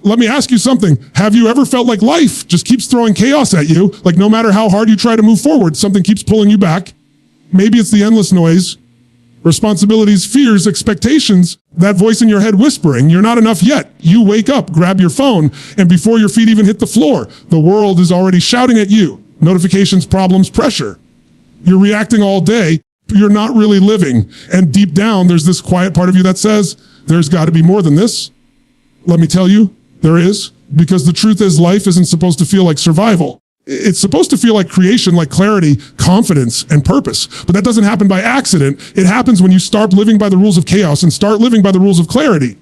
Let me ask you something. Have you ever felt like life just keeps throwing chaos at you? Like no matter how hard you try to move forward, something keeps pulling you back? Maybe it's the endless noise, responsibilities, fears, expectations, that voice in your head whispering, you're not enough yet. You wake up, grab your phone, and before your feet even hit the floor, the world is already shouting at you. Notifications, problems, pressure. You're reacting all day. You're not really living. And deep down, there's this quiet part of you that says, there's got to be more than this. Let me tell you, there is, because the truth is life isn't supposed to feel like survival. It's supposed to feel like creation, like clarity, confidence, and purpose. But that doesn't happen by accident. It happens when you start living by the rules of chaos and start living by the rules of clarity.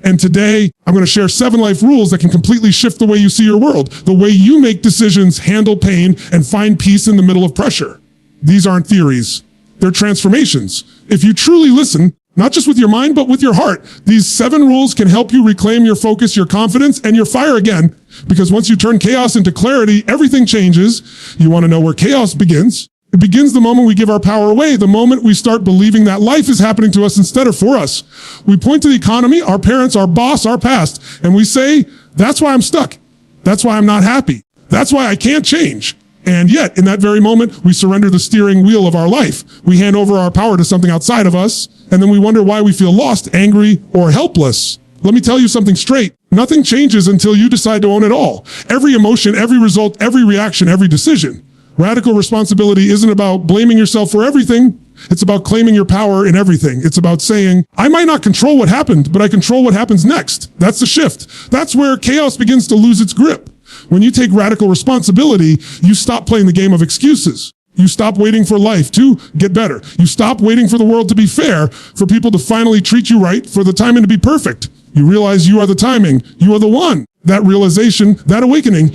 And today, I'm going to share 7 life rules that can completely shift the way you see your world, the way you make decisions, handle pain, and find peace in the middle of pressure. These aren't theories. They're transformations. If you truly listen, not just with your mind, but with your heart, these 7 rules can help you reclaim your focus, your confidence, and your fire again. Because once you turn chaos into clarity, everything changes. You want to know where chaos begins? It begins the moment we give our power away, the moment we start believing that life is happening to us instead of for us. We point to the economy, our parents, our boss, our past, and we say, that's why I'm stuck. That's why I'm not happy. That's why I can't change. And yet, in that very moment, we surrender the steering wheel of our life. We hand over our power to something outside of us, and then we wonder why we feel lost, angry, or helpless. Let me tell you something straight. Nothing changes until you decide to own it all. Every emotion, every result, every reaction, every decision. Radical responsibility isn't about blaming yourself for everything. It's about claiming your power in everything. It's about saying, I might not control what happened, but I control what happens next. That's the shift. That's where chaos begins to lose its grip. When you take radical responsibility, you stop playing the game of excuses. You stop waiting for life to get better. You stop waiting for the world to be fair, for people to finally treat you right, for the timing to be perfect. You realize you are the timing. You are the one. That realization, that awakening,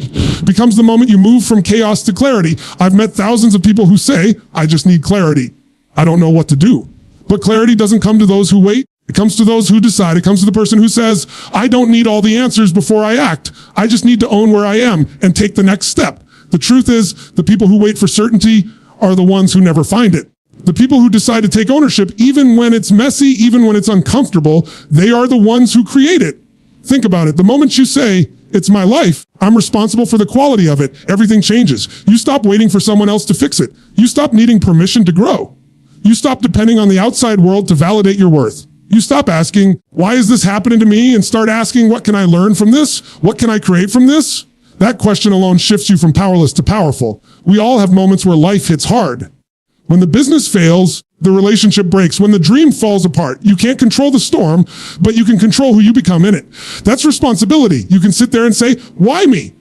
becomes the moment you move from chaos to clarity. I've met thousands of people who say, I just need clarity. I don't know what to do. But clarity doesn't come to those who wait. It comes to those who decide. It comes to the person who says, I don't need all the answers before I act. I just need to own where I am and take the next step. The truth is, the people who wait for certainty are the ones who never find it. The people who decide to take ownership, even when it's messy, even when it's uncomfortable, they are the ones who create it. Think about it. The moment you say, it's my life, I'm responsible for the quality of it, everything changes. You stop waiting for someone else to fix it. You stop needing permission to grow. You stop depending on the outside world to validate your worth. You stop asking, why is this happening to me? And start asking, what can I learn from this? What can I create from this? That question alone shifts you from powerless to powerful. We all have moments where life hits hard. When the business fails, the relationship breaks. When the dream falls apart, you can't control the storm, but you can control who you become in it. That's responsibility. You can sit there and say, why me?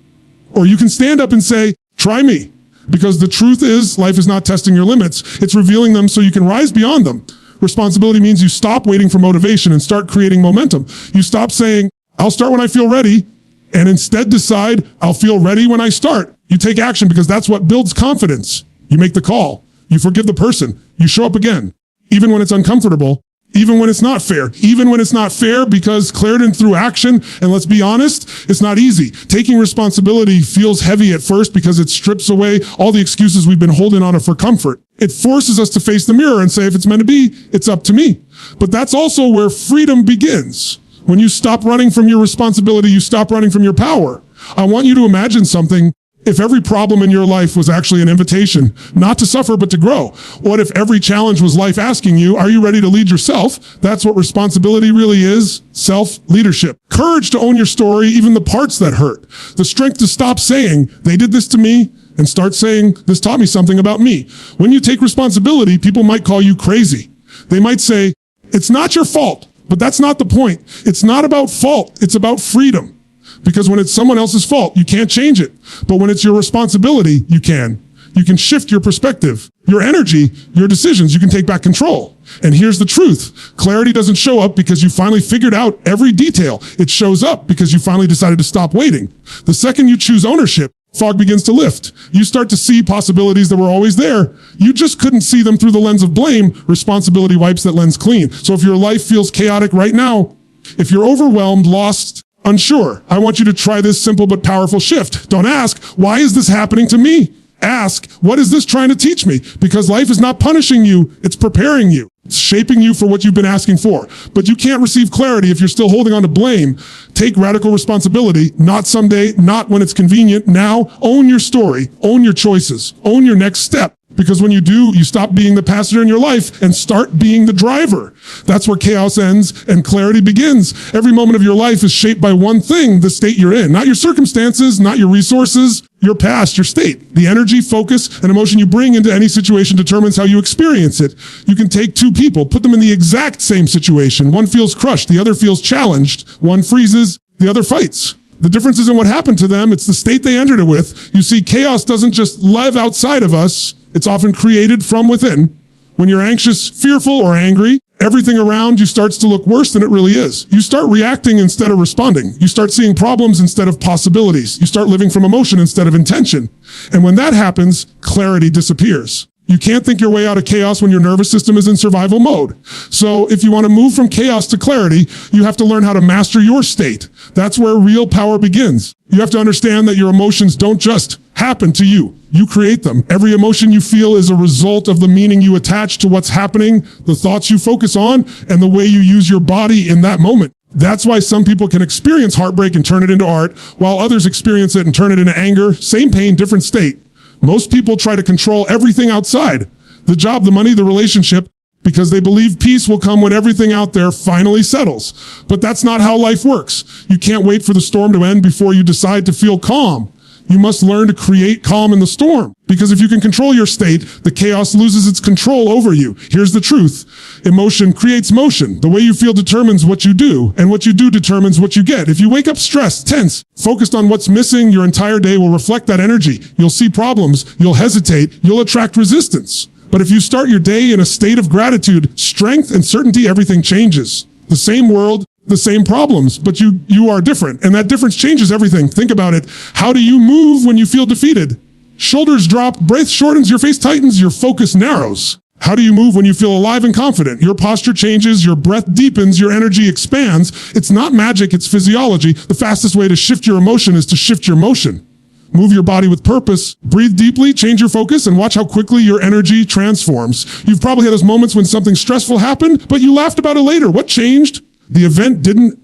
Or you can stand up and say, try me. Because the truth is, life is not testing your limits. It's revealing them so you can rise beyond them. Responsibility means you stop waiting for motivation and start creating momentum. You stop saying, I'll start when I feel ready, and instead decide, I'll feel ready when I start. You take action because that's what builds confidence. You make the call. You forgive the person. You show up again, even when it's uncomfortable, even when it's not fair, even when it's not fair because clarity through action. And let's be honest, it's not easy. Taking responsibility feels heavy at first because it strips away all the excuses we've been holding on for comfort. It forces us to face the mirror and say, if it's meant to be, it's up to me. But that's also where freedom begins. When you stop running from your responsibility, you stop running from your power. I want you to imagine something. If every problem in your life was actually an invitation, not to suffer, but to grow. What if every challenge was life asking you, are you ready to lead yourself? That's what responsibility really is, self-leadership. Courage to own your story, even the parts that hurt. The strength to stop saying, they did this to me, and start saying, this taught me something about me. When you take responsibility, people might call you crazy. They might say, it's not your fault, but that's not the point. It's not about fault, it's about freedom. Because when it's someone else's fault, you can't change it. But when it's your responsibility, you can. You can shift your perspective, your energy, your decisions. You can take back control. And here's the truth. Clarity doesn't show up because you finally figured out every detail. It shows up because you finally decided to stop waiting. The second you choose ownership, fog begins to lift. You start to see possibilities that were always there. You just couldn't see them through the lens of blame. Responsibility wipes that lens clean. So if your life feels chaotic right now, if you're overwhelmed, lost, unsure, I want you to try this simple but powerful shift. Don't ask, why is this happening to me? Ask, what is this trying to teach me? Because life is not punishing you, it's preparing you. It's shaping you for what you've been asking for. But you can't receive clarity if you're still holding on to blame. Take radical responsibility, not someday, not when it's convenient. Now, own your story, own your choices, own your next step. Because when you do, you stop being the passenger in your life and start being the driver. That's where chaos ends and clarity begins. Every moment of your life is shaped by one thing, the state you're in. Not your circumstances, not your resources, your past, your state. The energy, focus, and emotion you bring into any situation determines how you experience it. You can take two people, put them in the exact same situation. One feels crushed, the other feels challenged. One freezes, the other fights. The difference isn't what happened to them, it's the state they entered it with. You see, chaos doesn't just live outside of us, it's often created from within. When you're anxious, fearful, or angry, everything around you starts to look worse than it really is. You start reacting instead of responding. You start seeing problems instead of possibilities. You start living from emotion instead of intention. And when that happens, clarity disappears. You can't think your way out of chaos when your nervous system is in survival mode. So if you want to move from chaos to clarity, you have to learn how to master your state. That's where real power begins. You have to understand that your emotions don't just happen to you. You create them. Every emotion you feel is a result of the meaning you attach to what's happening, the thoughts you focus on, and the way you use your body in that moment. That's why some people can experience heartbreak and turn it into art, while others experience it and turn it into anger. Same pain, different state. Most people try to control everything outside, the job, the money, the relationship, because they believe peace will come when everything out there finally settles. But that's not how life works. You can't wait for the storm to end before you decide to feel calm. You must learn to create calm in the storm. Because if you can control your state, the chaos loses its control over you. Here's the truth. Emotion creates motion. The way you feel determines what you do, and what you do determines what you get. If you wake up stressed, tense, focused on what's missing, your entire day will reflect that energy. You'll see problems, you'll hesitate, you'll attract resistance. But if you start your day in a state of gratitude, strength, and certainty, everything changes. The same world, the same problems, but you are different. And that difference changes everything. Think about it. How do you move when you feel defeated? Shoulders drop, breath shortens, your face tightens, your focus narrows. How do you move when you feel alive and confident? Your posture changes, your breath deepens, your energy expands. It's not magic, it's physiology. The fastest way to shift your emotion is to shift your motion. Move your body with purpose, breathe deeply, change your focus, and watch how quickly your energy transforms. You've probably had those moments when something stressful happened, but you laughed about it later. What changed? The event didn't.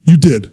You did.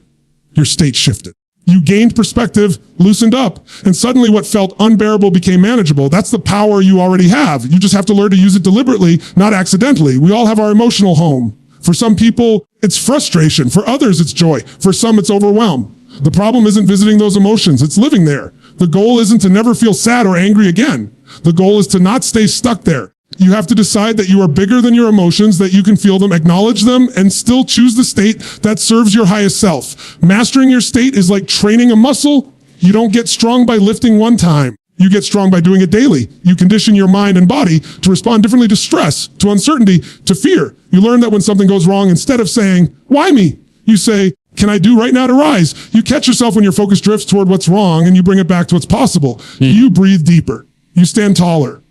Your state shifted. You gained perspective, loosened up, and suddenly what felt unbearable became manageable. That's the power you already have. You just have to learn to use it deliberately, not accidentally. We all have our emotional home. For some people, it's frustration. For others, it's joy. For some, it's overwhelm. The problem isn't visiting those emotions, it's living there. The goal isn't to never feel sad or angry again. The goal is to not stay stuck there. You have to decide that you are bigger than your emotions, that you can feel them, acknowledge them, and still choose the state that serves your highest self. Mastering your state is like training a muscle. You don't get strong by lifting one time. You get strong by doing it daily. You condition your mind and body to respond differently to stress, to uncertainty, to fear. You learn that when something goes wrong, instead of saying, "Why me?" you say, "Can I do right now to rise?" You catch yourself when your focus drifts toward what's wrong and you bring it back to what's possible. You breathe deeper. You stand taller.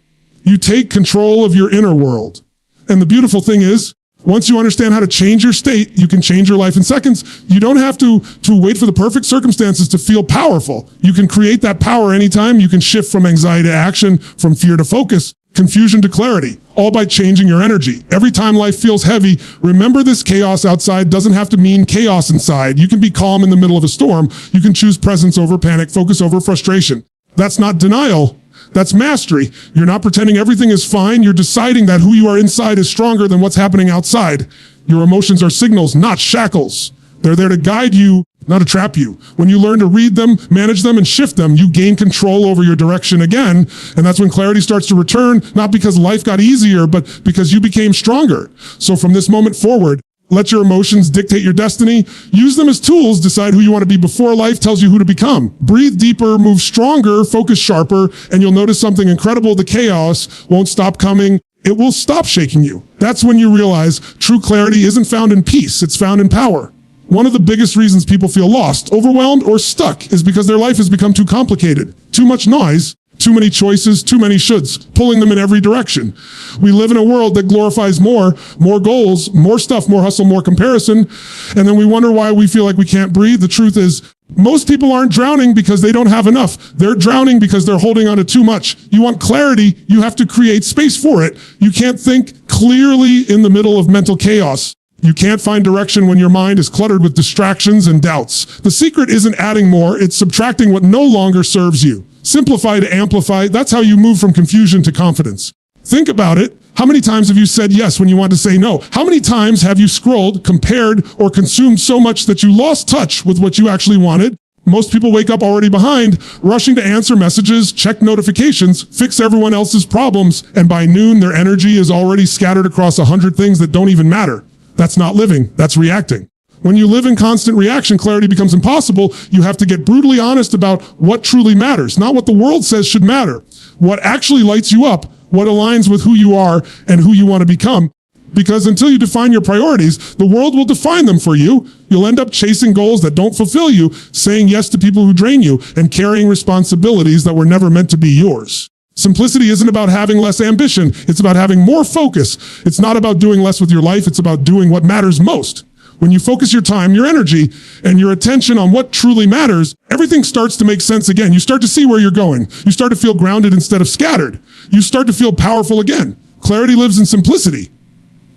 You take control of your inner world. And the beautiful thing is, once you understand how to change your state, you can change your life in seconds. You don't have to wait for the perfect circumstances to feel powerful. You can create that power anytime. You can shift from anxiety to action, from fear to focus, confusion to clarity, all by changing your energy. Every time life feels heavy, remember this: chaos outside doesn't have to mean chaos inside. You can be calm in the middle of a storm. You can choose presence over panic, focus over frustration. That's not denial. That's mastery. You're not pretending everything is fine. You're deciding that who you are inside is stronger than what's happening outside. Your emotions are signals, not shackles. They're there to guide you, not to trap you. When you learn to read them, manage them, and shift them, you gain control over your direction again. And that's when clarity starts to return, not because life got easier, but because you became stronger. So from this moment forward, let your emotions dictate your destiny. Use them as tools. Decide who you want to be before life tells you who to become. Breathe deeper, move stronger, focus sharper, and you'll notice something incredible. The chaos won't stop coming. It will stop shaking you. That's when you realize true clarity isn't found in peace. It's found in power. One of the biggest reasons people feel lost, overwhelmed, or stuck is because their life has become too complicated. Too much noise, too many choices, too many shoulds, pulling them in every direction. We live in a world that glorifies more goals, more stuff, more hustle, more comparison. And then we wonder why we feel like we can't breathe. The truth is, Most people aren't drowning because they don't have enough. They're drowning because they're holding on to too much. You want clarity, you have to create space for it. You can't think clearly in the middle of mental chaos. You can't find direction when your mind is cluttered with distractions and doubts. The secret isn't adding more, it's subtracting what no longer serves you. Simplify to amplify, that's how you move from confusion to confidence. Think about it. How many times have you said yes when you want to say no? How many times have you scrolled, compared, or consumed so much that you lost touch with what you actually wanted? Most people wake up already behind, rushing to answer messages, check notifications, fix everyone else's problems, and by noon their energy is already scattered across 100 things that don't even matter. That's not living, that's reacting. When you live in constant reaction, clarity becomes impossible. You have to get brutally honest about what truly matters, not what the world says should matter. What actually lights you up, what aligns with who you are and who you want to become. Because until you define your priorities, the world will define them for you. You'll end up chasing goals that don't fulfill you, saying yes to people who drain you, and carrying responsibilities that were never meant to be yours. Simplicity isn't about having less ambition. It's about having more focus. It's not about doing less with your life. It's about doing what matters most. When you focus your time, your energy, and your attention on what truly matters, everything starts to make sense again. You start to see where you're going. You start to feel grounded instead of scattered. You start to feel powerful again. Clarity lives in simplicity.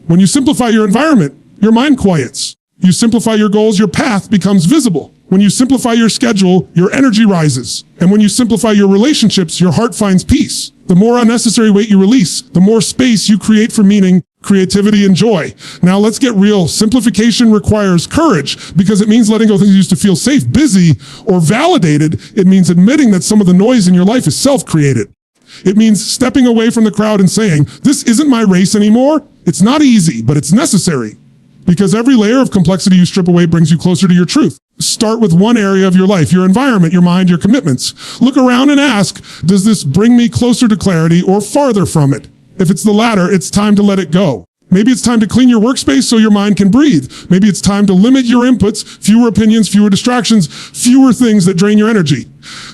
When you simplify your environment, your mind quiets. You simplify your goals, your path becomes visible. When you simplify your schedule, your energy rises. And when you simplify your relationships, your heart finds peace. The more unnecessary weight you release, the more space you create for meaning, creativity, and joy. Now let's get real. Simplification requires courage because it means letting go of things you used to feel safe, busy, or validated. It means admitting that some of the noise in your life is self-created. It means stepping away from the crowd and saying, this isn't my race anymore. It's not easy, but it's necessary. Because every layer of complexity you strip away brings you closer to your truth. Start with one area of your life, your environment, your mind, your commitments. Look around and ask, does this bring me closer to clarity or farther from it? If it's the latter, it's time to let it go. Maybe it's time to clean your workspace so your mind can breathe. Maybe it's time to limit your inputs, fewer opinions, fewer distractions, fewer things that drain your energy.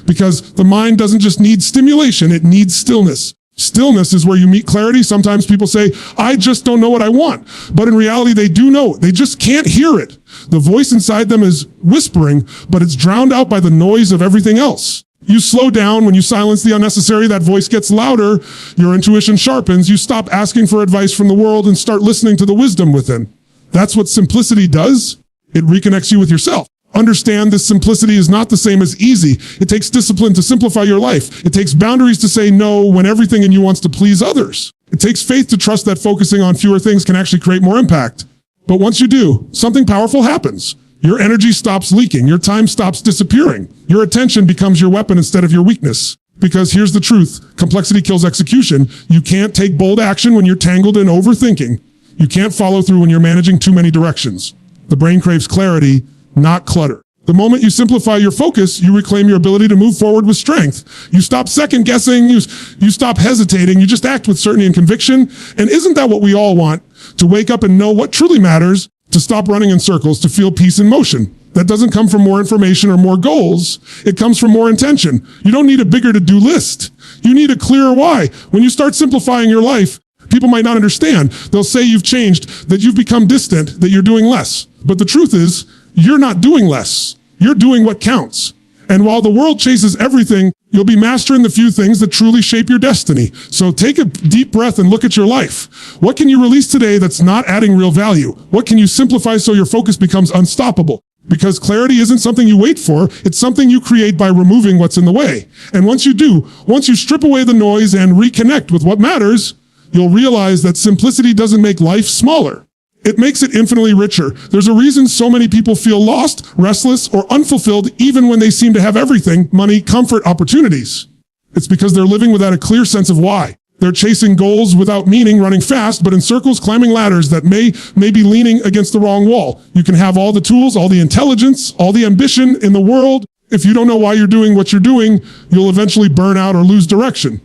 Because the mind doesn't just need stimulation, it needs stillness. Stillness is where you meet clarity. Sometimes people say, I just don't know what I want. But in reality, they do know. They just can't hear it. The voice inside them is whispering, but it's drowned out by the noise of everything else. You slow down when you silence the unnecessary, that voice gets louder, your intuition sharpens, you stop asking for advice from the world and start listening to the wisdom within. That's what simplicity does. It reconnects you with yourself. Understand this simplicity is not the same as easy. It takes discipline to simplify your life. It takes boundaries to say no when everything in you wants to please others. It takes faith to trust that focusing on fewer things can actually create more impact. But once you do, something powerful happens. Your energy stops leaking. Your time stops disappearing. Your attention becomes your weapon instead of your weakness. Because here's the truth. Complexity kills execution. You can't take bold action when you're tangled in overthinking. You can't follow through when you're managing too many directions. The brain craves clarity, not clutter. The moment you simplify your focus, you reclaim your ability to move forward with strength. You stop second guessing, you stop hesitating, you just act with certainty and conviction. And isn't that what we all want? To wake up and know what truly matters, to stop running in circles, to feel peace in motion. That doesn't come from more information or more goals. It comes from more intention. You don't need a bigger to-do list. You need a clearer why. When you start simplifying your life, people might not understand. They'll say you've changed, that you've become distant, that you're doing less. But the truth is, you're not doing less. You're doing what counts. And while the world chases everything, you'll be mastering the few things that truly shape your destiny. So take a deep breath and look at your life. What can you release today that's not adding real value? What can you simplify so your focus becomes unstoppable? Because clarity isn't something you wait for, it's something you create by removing what's in the way. And once you do, once you strip away the noise and reconnect with what matters, you'll realize that simplicity doesn't make life smaller. It makes it infinitely richer. There's a reason so many people feel lost, restless, or unfulfilled even when they seem to have everything: money, comfort, opportunities. It's because they're living without a clear sense of why. They're chasing goals without meaning, running fast, but in circles, climbing ladders that may be leaning against the wrong wall. You can have all the tools, all the intelligence, all the ambition in the world. If you don't know why you're doing what you're doing, you'll eventually burn out or lose direction.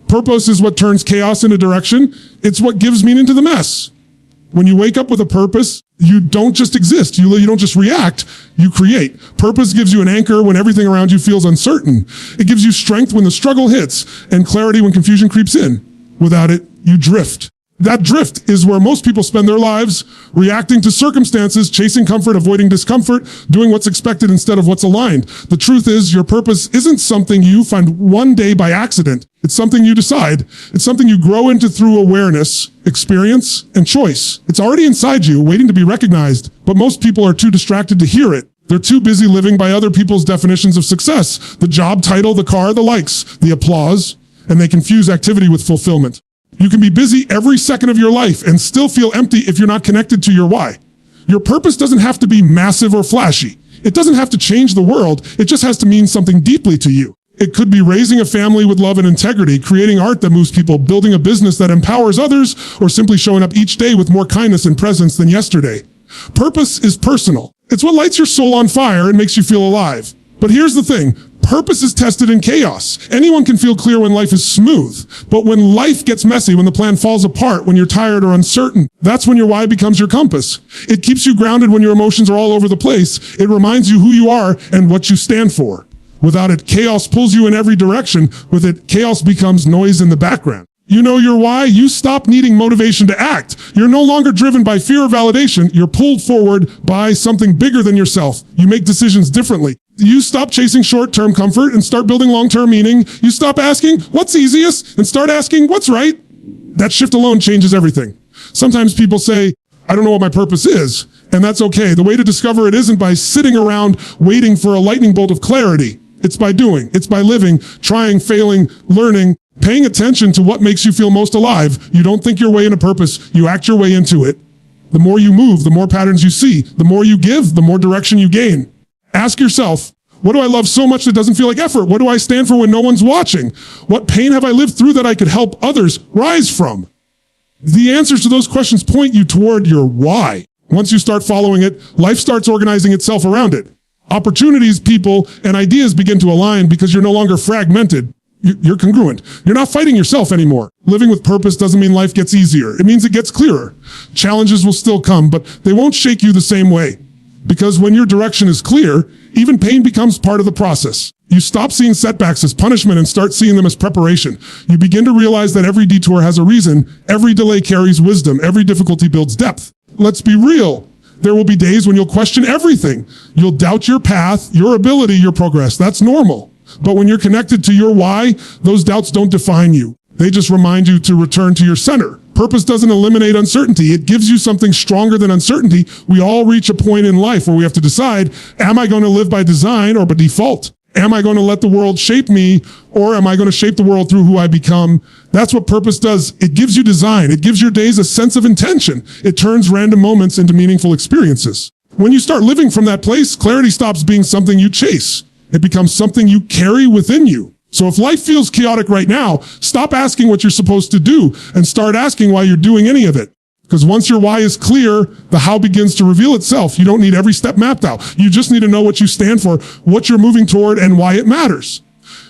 Purpose is what turns chaos into direction. It's what gives meaning to the mess. When you wake up with a purpose, you don't just exist. You don't just react, you create. Purpose gives you an anchor when everything around you feels uncertain. It gives you strength when the struggle hits and clarity when confusion creeps in. Without it, you drift. That drift is where most people spend their lives, reacting to circumstances, chasing comfort, avoiding discomfort, doing what's expected instead of what's aligned. The truth is, your purpose isn't something you find one day by accident. It's something you decide. It's something you grow into through awareness, experience, and choice. It's already inside you, waiting to be recognized, but most people are too distracted to hear it. They're too busy living by other people's definitions of success: the job title, the car, the likes, the applause, and they confuse activity with fulfillment. You can be busy every second of your life and still feel empty if you're not connected to your why. Your purpose doesn't have to be massive or flashy. It doesn't have to change the world. It just has to mean something deeply to you. It could be raising a family with love and integrity, creating art that moves people, building a business that empowers others, or simply showing up each day with more kindness and presence than yesterday. Purpose is personal. It's what lights your soul on fire and makes you feel alive. But here's the thing. Purpose is tested in chaos. Anyone can feel clear when life is smooth. But when life gets messy, when the plan falls apart, when you're tired or uncertain, that's when your why becomes your compass. It keeps you grounded when your emotions are all over the place. It reminds you who you are and what you stand for. Without it, chaos pulls you in every direction. With it, chaos becomes noise in the background. You know your why, you stop needing motivation to act. You're no longer driven by fear or validation. You're pulled forward by something bigger than yourself. You make decisions differently. You stop chasing short-term comfort and start building long-term meaning. You stop asking, what's easiest? And start asking, what's right? That shift alone changes everything. Sometimes people say, I don't know what my purpose is. And that's okay. The way to discover it isn't by sitting around waiting for a lightning bolt of clarity. It's by doing. It's by living, trying, failing, learning, paying attention to what makes you feel most alive. You don't think your way into purpose. You act your way into it. The more you move, the more patterns you see. The more you give, the more direction you gain. Ask yourself, what do I love so much that doesn't feel like effort? What do I stand for when no one's watching? What pain have I lived through that I could help others rise from? The answers to those questions point you toward your why. Once you start following it, life starts organizing itself around it. Opportunities, people, and ideas begin to align because you're no longer fragmented. You're congruent. You're not fighting yourself anymore. Living with purpose doesn't mean life gets easier. It means it gets clearer. Challenges will still come, but they won't shake you the same way. Because when your direction is clear, even pain becomes part of the process. You stop seeing setbacks as punishment and start seeing them as preparation. You begin to realize that every detour has a reason. Every delay carries wisdom. Every difficulty builds depth. Let's be real. There will be days when you'll question everything. You'll doubt your path, your ability, your progress. That's normal. But when you're connected to your why, those doubts don't define you. They just remind you to return to your center. Purpose doesn't eliminate uncertainty. It gives you something stronger than uncertainty. We all reach a point in life where we have to decide, am I going to live by design or by default? Am I going to let the world shape me, or am I going to shape the world through who I become? That's what purpose does. It gives you design. It gives your days a sense of intention. It turns random moments into meaningful experiences. When you start living from that place, clarity stops being something you chase. It becomes something you carry within you. So if life feels chaotic right now, stop asking what you're supposed to do and start asking why you're doing any of it. Because once your why is clear, the how begins to reveal itself. You don't need every step mapped out. You just need to know what you stand for, what you're moving toward, and why it matters.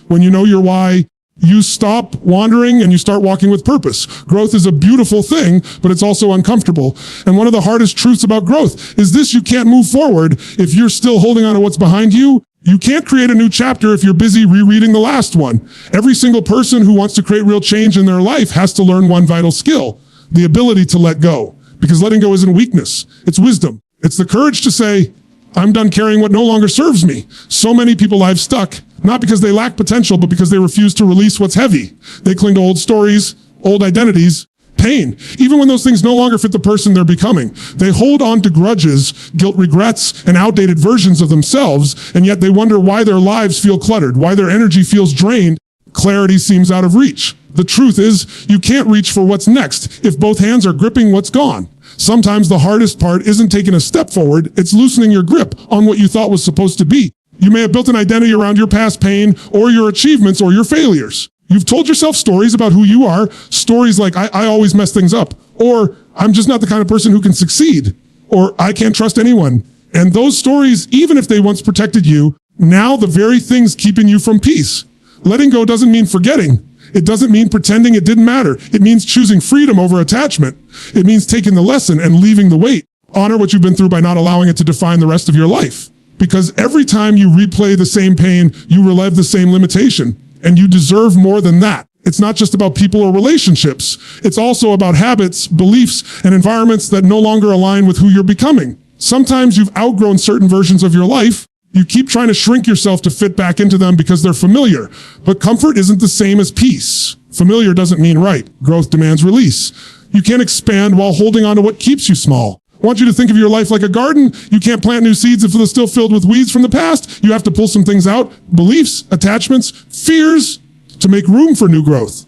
When you know your why, you stop wandering and you start walking with purpose. Growth is a beautiful thing, but it's also uncomfortable. And one of the hardest truths about growth is this: you can't move forward if you're still holding on to what's behind you. You can't create a new chapter if you're busy rereading the last one. Every single person who wants to create real change in their life has to learn one vital skill: the ability to let go. Because letting go isn't weakness, it's wisdom. It's the courage to say, I'm done carrying what no longer serves me. So many people live stuck, not because they lack potential, but because they refuse to release what's heavy. They cling to old stories, old identities, pain, even when those things no longer fit the person they're becoming. They hold on to grudges, guilt, regrets, and outdated versions of themselves, and yet they wonder why their lives feel cluttered, why their energy feels drained. Clarity seems out of reach. The truth is, you can't reach for what's next if both hands are gripping what's gone. Sometimes the hardest part isn't taking a step forward, it's loosening your grip on what you thought was supposed to be. You may have built an identity around your past pain, or your achievements, or your failures. You've told yourself stories about who you are, stories like, I always mess things up, or I'm just not the kind of person who can succeed, or I can't trust anyone. And those stories, even if they once protected you, now the very things keeping you from peace. Letting go doesn't mean forgetting. It doesn't mean pretending it didn't matter. It means choosing freedom over attachment. It means taking the lesson and leaving the weight. Honor what you've been through by not allowing it to define the rest of your life. Because every time you replay the same pain, you relive the same limitation. And you deserve more than that. It's not just about people or relationships. It's also about habits, beliefs, and environments that no longer align with who you're becoming. Sometimes you've outgrown certain versions of your life. You keep trying to shrink yourself to fit back into them because they're familiar. But comfort isn't the same as peace. Familiar doesn't mean right. Growth demands release. You can't expand while holding on to what keeps you small. I want you to think of your life like a garden. You can't plant new seeds if they're still filled with weeds from the past. You have to pull some things out, beliefs, attachments, fears, to make room for new growth.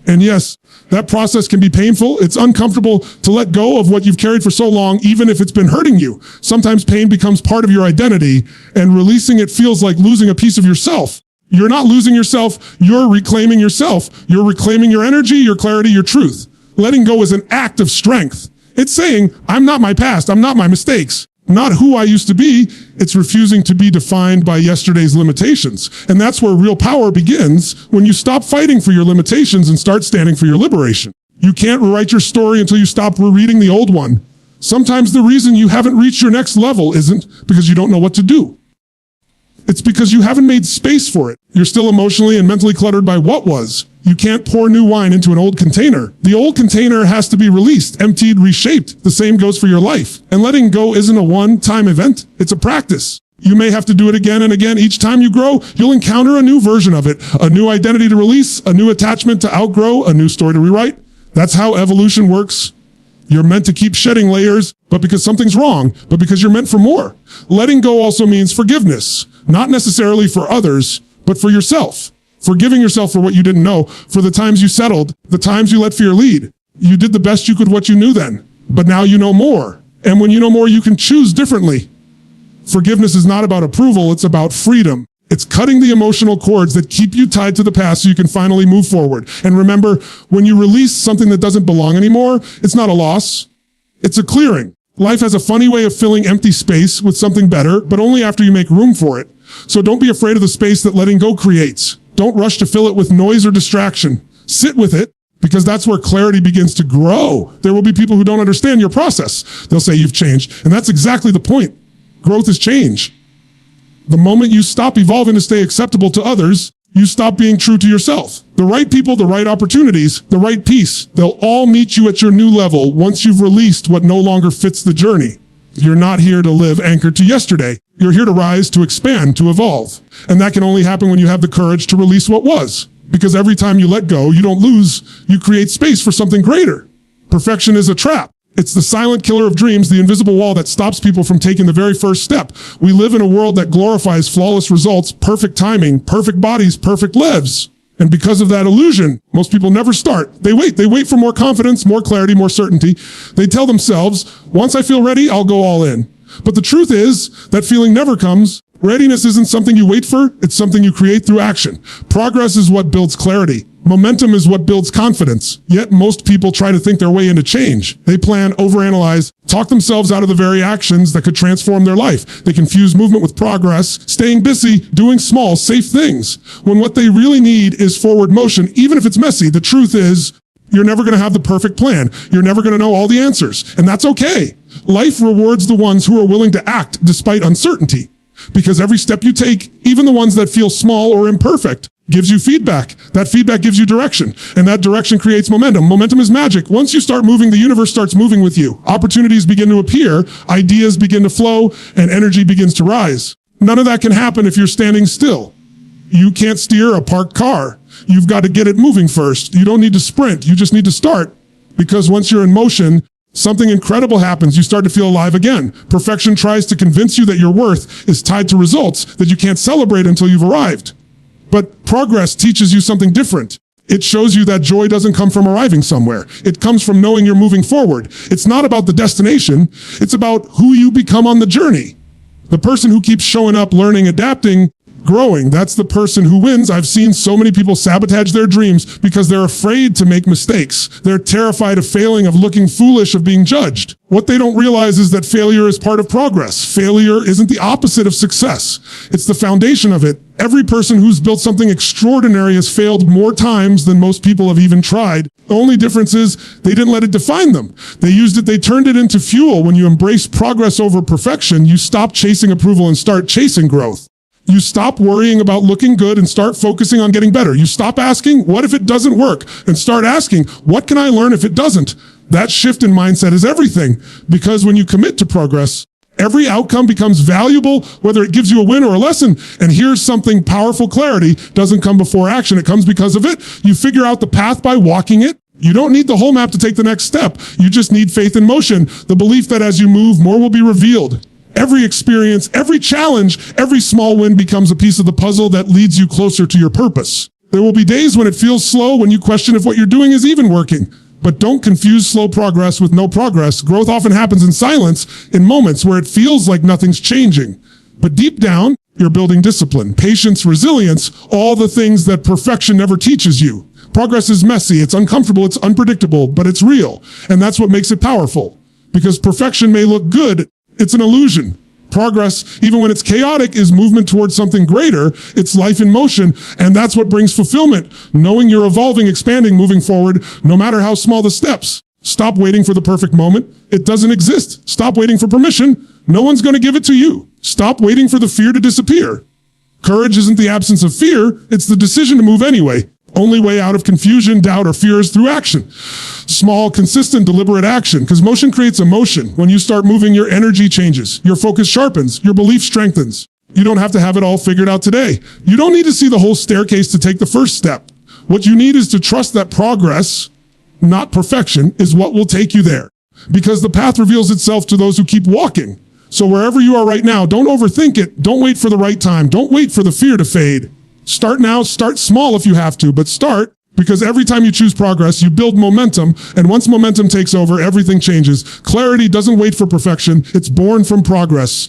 And yes, that process can be painful. It's uncomfortable to let go of what you've carried for so long, even if it's been hurting you. Sometimes pain becomes part of your identity, and releasing it feels like losing a piece of yourself. You're not losing yourself, you're reclaiming yourself. You're reclaiming your energy, your clarity, your truth. Letting go is an act of strength. It's saying, I'm not my past, I'm not my mistakes, not who I used to be. It's refusing to be defined by yesterday's limitations. And that's where real power begins, when you stop fighting for your limitations and start standing for your liberation. You can't rewrite your story until you stop rereading the old one. Sometimes the reason you haven't reached your next level isn't because you don't know what to do. It's because you haven't made space for it. You're still emotionally and mentally cluttered by what was. You can't pour new wine into an old container. The old container has to be released, emptied, reshaped. The same goes for your life. And letting go isn't a one-time event. It's a practice. You may have to do it again and again. Each time you grow, you'll encounter a new version of it, a new identity to release, a new attachment to outgrow, a new story to rewrite. That's how evolution works. You're meant to keep shedding layers, but because something's wrong, but because you're meant for more. Letting go also means forgiveness, not necessarily for others, but for yourself. Forgiving yourself for what you didn't know, for the times you settled, the times you let fear lead. You did the best you could what you knew then, but now you know more. And when you know more, you can choose differently. Forgiveness is not about approval, it's about freedom. It's cutting the emotional cords that keep you tied to the past so you can finally move forward. And remember, when you release something that doesn't belong anymore, it's not a loss, it's a clearing. Life has a funny way of filling empty space with something better, but only after you make room for it. So don't be afraid of the space that letting go creates. Don't rush to fill it with noise or distraction. Sit with it, because that's where clarity begins to grow. There will be people who don't understand your process. They'll say you've changed, and that's exactly the point. Growth is change. The moment you stop evolving to stay acceptable to others, you stop being true to yourself. The right people, the right opportunities, the right peace, they'll all meet you at your new level once you've released what no longer fits the journey. You're not here to live anchored to yesterday. You're here to rise, to expand, to evolve. And that can only happen when you have the courage to release what was. Because every time you let go, you don't lose, you create space for something greater. Perfection is a trap. It's the silent killer of dreams, the invisible wall that stops people from taking the very first step. We live in a world that glorifies flawless results, perfect timing, perfect bodies, perfect lives. And because of that illusion, most people never start. They wait for more confidence, more clarity, more certainty. They tell themselves, once I feel ready, I'll go all in. But the truth is, that feeling never comes. Readiness isn't something you wait for, it's something you create through action. Progress is what builds clarity. Momentum is what builds confidence. Yet most people try to think their way into change. They plan, overanalyze, talk themselves out of the very actions that could transform their life. They confuse movement with progress, staying busy, doing small, safe things, when what they really need is forward motion, even if it's messy. The truth is, you're never going to have the perfect plan. You're never going to know all the answers. And that's okay. Life rewards the ones who are willing to act despite uncertainty. Because every step you take, even the ones that feel small or imperfect, gives you feedback. That feedback gives you direction. And that direction creates momentum. Momentum is magic. Once you start moving, the universe starts moving with you. Opportunities begin to appear, ideas begin to flow, and energy begins to rise. None of that can happen if you're standing still. You can't steer a parked car. You've got to get it moving first. You don't need to sprint. You just need to start. Because once you're in motion, something incredible happens. You start to feel alive again. Perfection tries to convince you that your worth is tied to results that you can't celebrate until you've arrived. But progress teaches you something different. It shows you that joy doesn't come from arriving somewhere. It comes from knowing you're moving forward. It's not about the destination. It's about who you become on the journey. The person who keeps showing up, learning, adapting, growing, that's the person who wins. I've seen so many people sabotage their dreams because they're afraid to make mistakes. They're terrified of failing, of looking foolish, of being judged. What they don't realize is that failure is part of progress. Failure isn't the opposite of success. It's the foundation of it. Every person who's built something extraordinary has failed more times than most people have even tried. The only difference is they didn't let it define them. They used it, they turned it into fuel. When you embrace progress over perfection, you stop chasing approval and start chasing growth. You stop worrying about looking good and start focusing on getting better. You stop asking, what if it doesn't work? And start asking, what can I learn if it doesn't? That shift in mindset is everything, because when you commit to progress, every outcome becomes valuable, whether it gives you a win or a lesson. And here's something powerful: clarity doesn't come before action. It comes because of it. You figure out the path by walking it. You don't need the whole map to take the next step. You just need faith in motion, the belief that as you move, more will be revealed. Every experience, every challenge, every small win becomes a piece of the puzzle that leads you closer to your purpose. There will be days when it feels slow, when you question if what you're doing is even working. But don't confuse slow progress with no progress. Growth often happens in silence, in moments where it feels like nothing's changing. But deep down, you're building discipline, patience, resilience, all the things that perfection never teaches you. Progress is messy, it's uncomfortable, it's unpredictable, but it's real. And that's what makes it powerful. Because perfection may look good, it's an illusion. Progress, even when it's chaotic, is movement towards something greater. It's life in motion, and that's what brings fulfillment. Knowing you're evolving, expanding, moving forward, no matter how small the steps. Stop waiting for the perfect moment. It doesn't exist. Stop waiting for permission. No one's going to give it to you. Stop waiting for the fear to disappear. Courage isn't the absence of fear, it's the decision to move anyway. Only way out of confusion, doubt, or fear is through action. Small, consistent, deliberate action, because motion creates emotion. When you start moving, your energy changes, your focus sharpens, your belief strengthens. You don't have to have it all figured out today. You don't need to see the whole staircase to take the first step. What you need is to trust that progress, not perfection, is what will take you there. Because the path reveals itself to those who keep walking. So wherever you are right now, don't overthink it. Don't wait for the right time. Don't wait for the fear to fade. Start now, start small if you have to, but start, because every time you choose progress, you build momentum, and once momentum takes over, everything changes. Clarity doesn't wait for perfection, it's born from progress.